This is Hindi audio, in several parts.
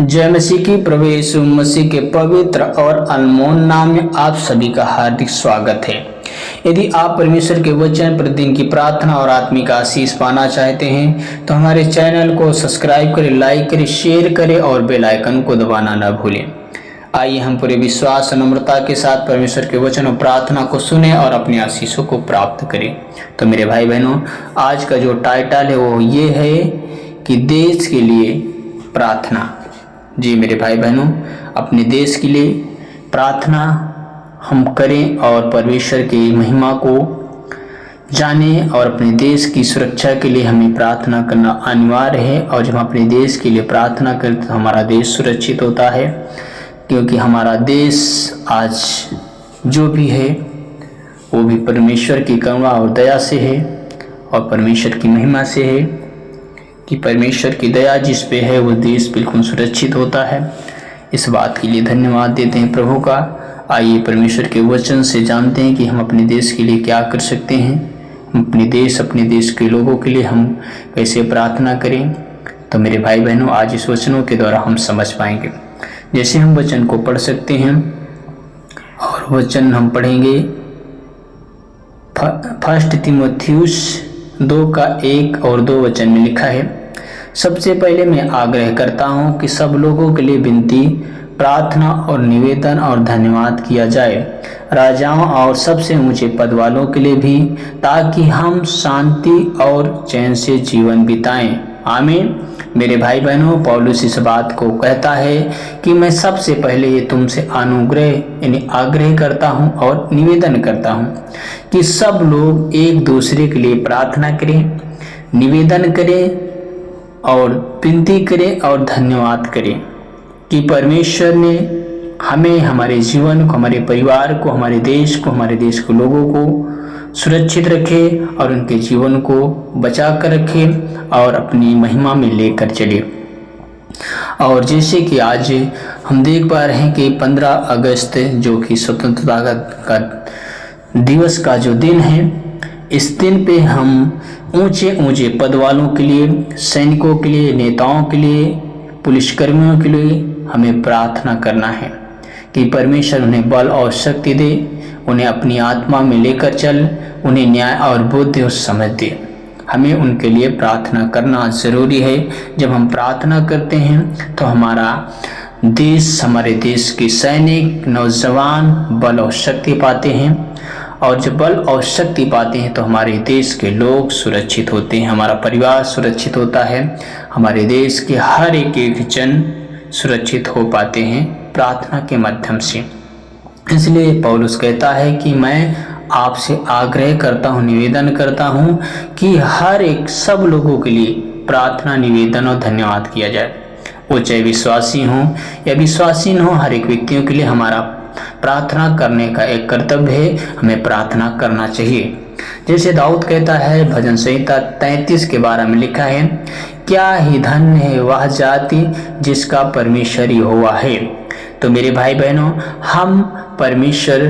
जय मसीह की। प्रभु यीशु मसीह के पवित्र और अनमोल नाम में आप सभी का हार्दिक स्वागत है। यदि आप परमेश्वर के वचन प्रतिदिन की प्रार्थना और आत्मिक आशीष पाना चाहते हैं तो हमारे चैनल को सब्सक्राइब करें, लाइक करें, शेयर करें और बेल आइकन को दबाना न भूलें। आइए हम पूरे विश्वास और नम्रता के साथ परमेश्वर के वचन और प्रार्थना को सुने और अपनी आशीषों को प्राप्त करें। तो मेरे भाई बहनों, आज का जो टाइटल है वो ये है कि देश के लिए प्रार्थना। जी मेरे भाई बहनों, अपने देश के लिए प्रार्थना हम करें और परमेश्वर की महिमा को जानें और अपने देश की सुरक्षा के लिए हमें प्रार्थना करना अनिवार्य है। और जब हम अपने देश के लिए प्रार्थना करते तो हमारा देश सुरक्षित होता है, क्योंकि हमारा देश आज जो भी है वो भी परमेश्वर की करुणा और दया से है और परमेश्वर की महिमा से है कि परमेश्वर की दया जिस पे है वो देश बिल्कुल सुरक्षित होता है। इस बात के लिए धन्यवाद देते हैं प्रभु का। आइए परमेश्वर के वचन से जानते हैं कि हम अपने देश के लिए क्या कर सकते हैं, अपने देश के लोगों के लिए हम कैसे प्रार्थना करें। तो मेरे भाई बहनों, आज इस वचनों के द्वारा हम समझ पाएंगे। जैसे हम वचन को पढ़ सकते हैं और वचन हम पढ़ेंगे फर्स्ट तीमुथियुस 2:1 और 2 वचन में लिखा है, सबसे पहले मैं आग्रह करता हूं कि सब लोगों के लिए विनती, प्रार्थना और निवेदन और धन्यवाद किया जाए, राजाओं और सबसे ऊंचे पद वालों के लिए भी, ताकि हम शांति और चैन से जीवन बिताएं। आमीन। मेरे भाई बहनों, पौलुस इस बात को कहता है कि मैं सबसे पहले ये तुमसे अनुग्रह यानी आग्रह करता हूं और निवेदन करता हूं कि सब लोग एक दूसरे के लिए प्रार्थना करें, निवेदन करें और विनती करें और धन्यवाद करें कि परमेश्वर ने हमें, हमारे जीवन को, हमारे परिवार को, हमारे देश के लोगों को सुरक्षित रखे और उनके जीवन को बचा कर रखे और अपनी महिमा में लेकर चले। और जैसे कि आज हम देख पा रहे हैं कि 15 अगस्त जो कि स्वतंत्रता का दिवस का जो दिन है, इस दिन पे हम ऊंचे पद वालों के लिए, सैनिकों के लिए, नेताओं के लिए, पुलिसकर्मियों के लिए हमें प्रार्थना करना है कि परमेश्वर उन्हें बल और शक्ति दे, उन्हें अपनी आत्मा में लेकर चल, उन्हें न्याय और बुद्धि और समझ दे। हमें उनके लिए प्रार्थना करना ज़रूरी है। जब हम प्रार्थना करते हैं तो हमारा देश, हमारे देश के सैनिक, नौजवान बल और शक्ति पाते हैं, और जब बल और शक्ति पाते हैं तो हमारे देश के लोग सुरक्षित होते हैं, हमारा परिवार सुरक्षित होता है, हमारे देश के हर एक जन सुरक्षित हो पाते हैं प्रार्थना के माध्यम से। इसलिए पौलुस कहता है कि मैं आपसे आग्रह करता हूँ, निवेदन करता हूँ कि हर एक सब लोगों के लिए प्रार्थना, निवेदन और धन्यवाद किया जाए। वो चाहे विश्वासी हों या विश्वासी न हो, हर एक व्यक्तियों के लिए हमारा प्रार्थना करने का एक कर्तव्य है, हमें प्रार्थना करना चाहिए। जैसे दाऊद कहता है, भजन संहिता 33 के 12 में लिखा है, क्या ही धन्य है वह जाति जिसका परमेश्वर यहोवा है। तो मेरे भाई बहनों, हम परमेश्वर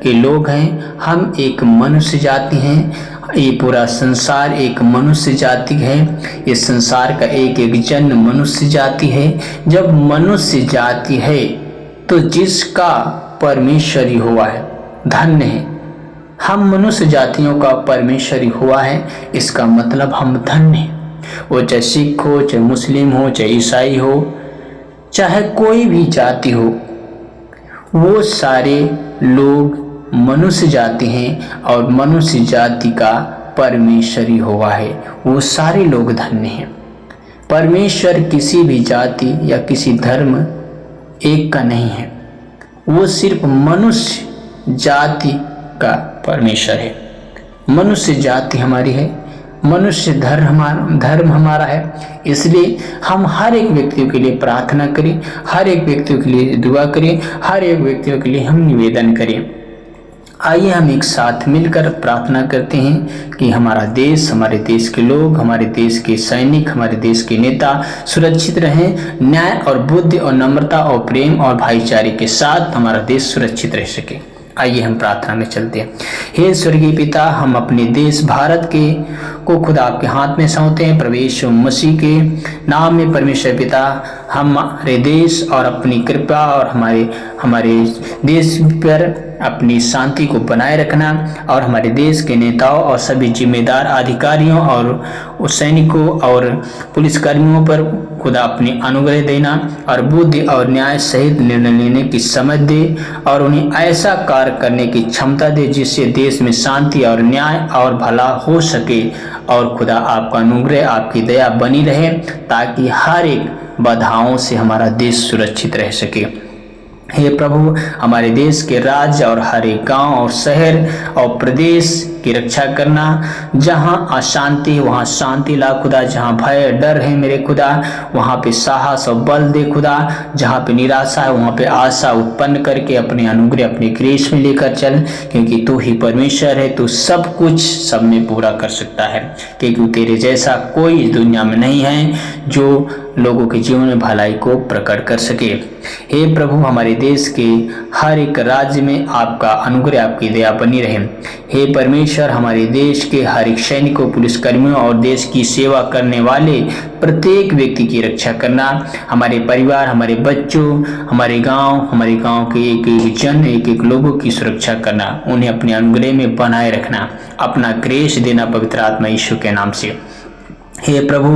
के लोग हैं, हम एक मनुष्य जाति हैं, ये पूरा संसार एक मनुष्य जाति है, इस संसार का एक जन मनुष्य जाति है। जब मनुष्य जाति है तो जिसका परमेश्वर यहोवा है, धन्य है। हम मनुष्य जातियों का परमेश्वर यहोवा है, इसका मतलब हम धन्य हैं। वो चाहे सिख हो, चाहे मुस्लिम हो, चाहे ईसाई हो, चाहे कोई भी जाति हो, वो सारे लोग मनुष्य जाति हैं और मनुष्य जाति का परमेश्वर यहोवा है। वो सारे लोग धन्य हैं। परमेश्वर किसी भी जाति या किसी धर्म एक का नहीं है, वो सिर्फ मनुष्य जाति का परमेश्वर है। मनुष्य जाति हमारी है, मनुष्य धर्म हमारा है। इसलिए हम हर एक व्यक्तियों के लिए प्रार्थना करें, हर एक व्यक्तियों के लिए दुआ करें, हर एक व्यक्तियों के लिए हम निवेदन करें। आइए हम एक साथ मिलकर प्रार्थना करते हैं कि हमारा देश, हमारे देश के लोग, हमारे देश के सैनिक, हमारे देश के नेता सुरक्षित रहें, न्याय और बुद्धि और नम्रता और प्रेम और भाईचारे के साथ हमारा देश सुरक्षित रह सके। आइए हम प्रार्थना में चलते हैं। हे स्वर्गीय पिता, हम अपने देश भारत को खुद आपके हाथ में सौंपते हैं। प्रभु यीशु मसीह के नाम में परमेश्वर पिता, हमारे देश और अपनी कृपा और हमारे देश पर अपनी शांति को बनाए रखना, और हमारे देश के नेताओं और सभी जिम्मेदार अधिकारियों और सैनिकों और पुलिसकर्मियों पर खुदा अपनी अनुग्रह देना और बुद्धि और न्याय सहित निर्णय लेने की समझ दे, और उन्हें ऐसा कार्य करने की क्षमता दे जिससे देश में शांति और न्याय और भला हो सके। और खुदा आपका अनुग्रह, आपकी दया बनी रहे ताकि हर एक बाधाओं से हमारा देश सुरक्षित रह सके। हे प्रभु, हमारे देश के राज्य और हर एक गांव और शहर और प्रदेश की रक्षा करना। जहां अशांति वहां शांति ला खुदा, जहां भय डर है मेरे खुदा वहां पे साहस और बल दे खुदा, जहां पे निराशा है वहां पे आशा उत्पन्न करके अपने अनुग्रह अपने ग्रेस में लेकर चल, क्योंकि तू ही परमेश्वर है, तू सब कुछ सब में पूरा कर सकता है, क्योंकि तेरे जैसा कोई इस दुनिया में नहीं है जो लोगों के जीवन में भलाई को प्रकट कर सके। हे प्रभु, हमारे देश के हर एक राज्य में आपका अनुग्रह आपकी दया बनी रहे। हे परमेश्वर, हमारे देश के हर एक सैनिकों, पुलिसकर्मियों और देश की सेवा करने वाले प्रत्येक व्यक्ति की रक्षा करना। हमारे परिवार, हमारे बच्चों, हमारे गांव के एक एक जन, एक एक लोगों की सुरक्षा करना, उन्हें अपने अनुग्रह में बनाए रखना, अपना ग्रेस देना पवित्र आत्मा यीशु के नाम से। हे प्रभु,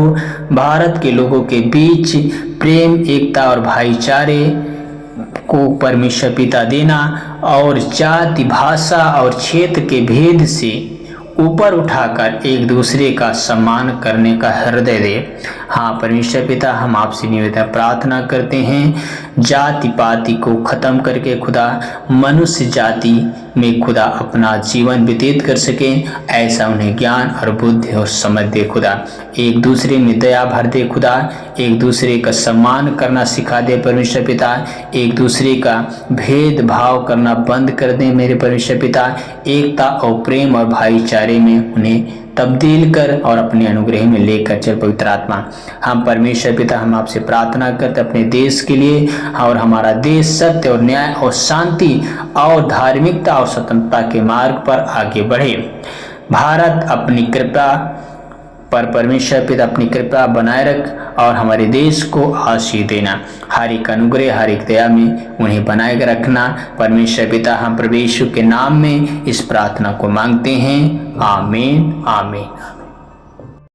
भारत के लोगों के बीच प्रेम, एकता और भाईचारे को परमेश्वर पिता देना, और जाति, भाषा और क्षेत्र के भेद से ऊपर उठाकर एक दूसरे का सम्मान करने का हृदय दे। हाँ परमेश्वर पिता, हम आपसे निवेदन प्रार्थना करते हैं, जाति पाति को खत्म करके खुदा मनुष्य जाति में खुदा अपना जीवन व्यतीत कर सके, ऐसा उन्हें ज्ञान और बुद्धि और समझ दे खुदा। एक दूसरे में दया भर दे खुदा, एक दूसरे का सम्मान करना सिखा दे परमेश्वर पिता, एक दूसरे का भेदभाव करना बंद कर दे मेरे परमेश्वर पिता, एकता और प्रेम और भाईचारे में उन्हें तब्दील कर और अपने अनुग्रह में लेकर चल पवित्र आत्मा। हम परमेश्वर पिता, हम आपसे प्रार्थना करते अपने देश के लिए, और हमारा देश सत्य और न्याय और शांति और धार्मिकता और स्वतंत्रता के मार्ग पर आगे बढ़े। भारत अपनी कृपा पर परमेश्वर पिता अपनी कृपा बनाए रख और हमारे देश को आशीष देना, हर एक अनुग्रह हर एक दया में उन्हें बनाए रखना परमेश्वर पिता। हम प्रभु यीशु के नाम में इस प्रार्थना को मांगते हैं, आमीन आमीन।